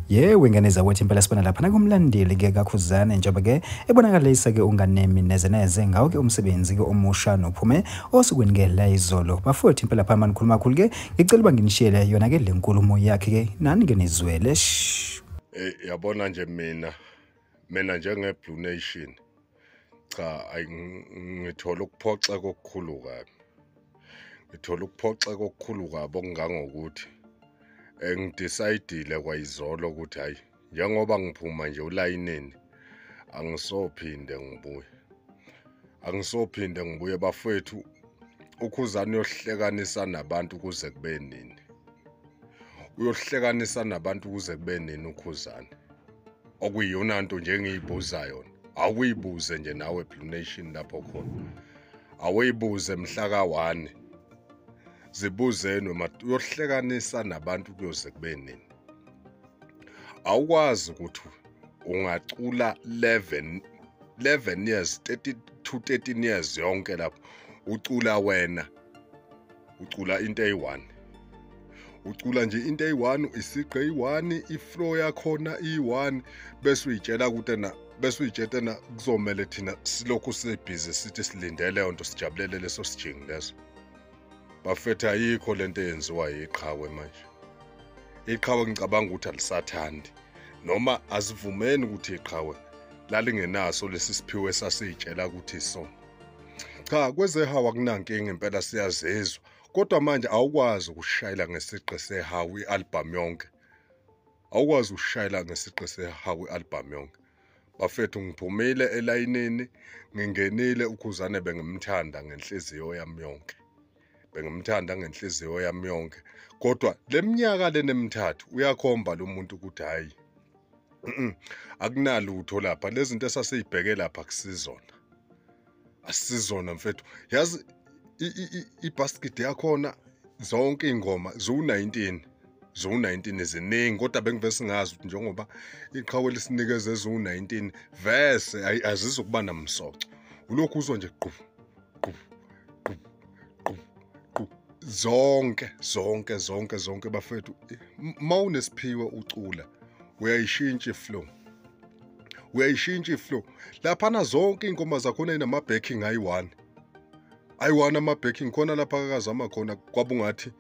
Yewe ngeneza wethi impela sibona lapha nakumlandeli ke kakhuzane njengoba ke ebonakalisa ke unganemi neze neze ngawo ke umsebenzi ke omusha nophume osukwini ke la izolo bafowethu impela pha mani khuluma kakhulu ke ngicela uba nginishiyele yona ke lenkulumo yakhe ke nani ke nizwele. Yabona nje mina njenge Blue Nation cha ngithola ukuphoxa kokukhulu kabi. Ngithola ukuphoxa kokukhulu kabi okungangokuthi ngidecide kwayizolo ukuthi hayi njengoba ngiphuma nje ulayinini angisophinde ngibuye bafethu ukhuzana uyohlekanisa nabantu kuze kube nini. Uyohlekanisa nabantu kuze kube nini ukhuzana. Okuyiyona nto nje engiyibuza yona. Awuyibuze nje nawe Blue Nation lapho khona. Awuyibuze mhla ka1. Zibuzeni uyohlekanisa nabantu kuyoze kube nini. Awukwazi ukuthi ungacula 11 years 13 years yonke lapho ucula wena ucula into eyi1. Ucula nje into eyi1 isiqe eyi1 iflow yakhona i1 bese uyitshela ukuthi kuzomela thina silokhu sibhizi sithi silindele lento sijabulele leso sijingi leso. Bafethu ayikho lento eyenziwa yiqhawe manje. Iqhawe ngicabanga ukuthi alisathandi noma asivumeni ukuthi iqhawe lalingenaso lesi siphiwe sasitshela ukuthi so. Cha kwezehawa kunankinga impela siyazizwa kodwa manje awukwazi ukushayela ngesiqe sehawu ialbum yonke. Awukwazi ukushayela ngesiqe sehawu ialbum yonke. Bafethu ngiphumile elayinini ngingenile ukhuzane bengimthanda ngenhliziyo yami yonke. Bengimthanda ngenhliziyo yami yonke kodwa leminyaka lenemithathu uyakhomba lo muntu ukuthi hayi akunalutho lapha lezi zinto esasizibheke lapha kusizona. Asizona mfethu. Yazi ibasket yakhona zonke ingoma zo19 eziningi kodwa bengivese ngazi ukuthi njengoba iqhawe lesinikeze zo19 verse azizokuba namsoco. Ulokhu uzwa nje qhu zonke bafethu mawunesiphiwe ucula uyayishintsha iflow laphana zonke ingoma zakhona inama backing ayi1 ama backing khona lapha akazama khona kwabungathi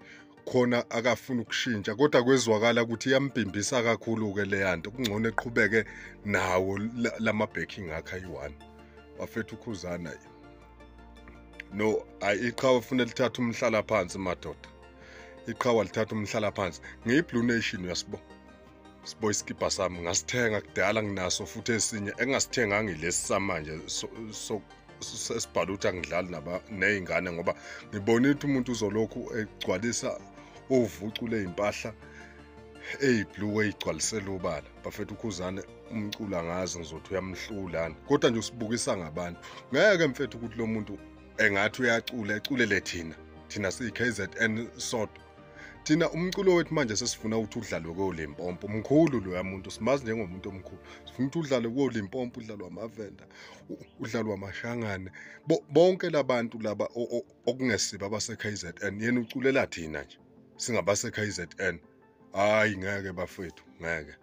khona akafuna ukushintsha kodwa kwezwakala ukuthi iyambhimbisa kakhulu ke leyanto kungcono eqhubeke nawo lama backing akhe ayi1. Bafethu ukhuzana no iqhawe ufuna lithatha umhlala phansi madoda. Iqhawe lithatha umhlala phansi. NgiyiBlue Nation uyasibo. Sibo iskipa sami ngasithenga kudala nginaso futhi esinye engasithenga ngilesi samanje so sesibhaluthi angidlali nezingane ngoba ngibona ukuthi umuntu uzolokhu egcwalisa ovucule impahla eyiblue egcwalisela ubala. Bafethu ukhuzane umcula ngazi ngizothi uyamhlulana kodwa nje usibukisa ngabantu. Ngeke mfethu ukuthi lo muntu engathi uyacula eculele thina siyi-KZN sodwa. Thina umculo wethu manje sesifuna ukuthi udlalwe koLimpompo. Mkhulu lo yamuntu simazi njengomuntu omkhulu. Sifuna ukuthi udlalwe koLimpompo, udlalwe amavenda, udlalwe amashangane. Bonke labantu laba okungesiba abase-KZN yena uculela thina nje singabase-KZN. Hayi ngeke bafethu ngeke.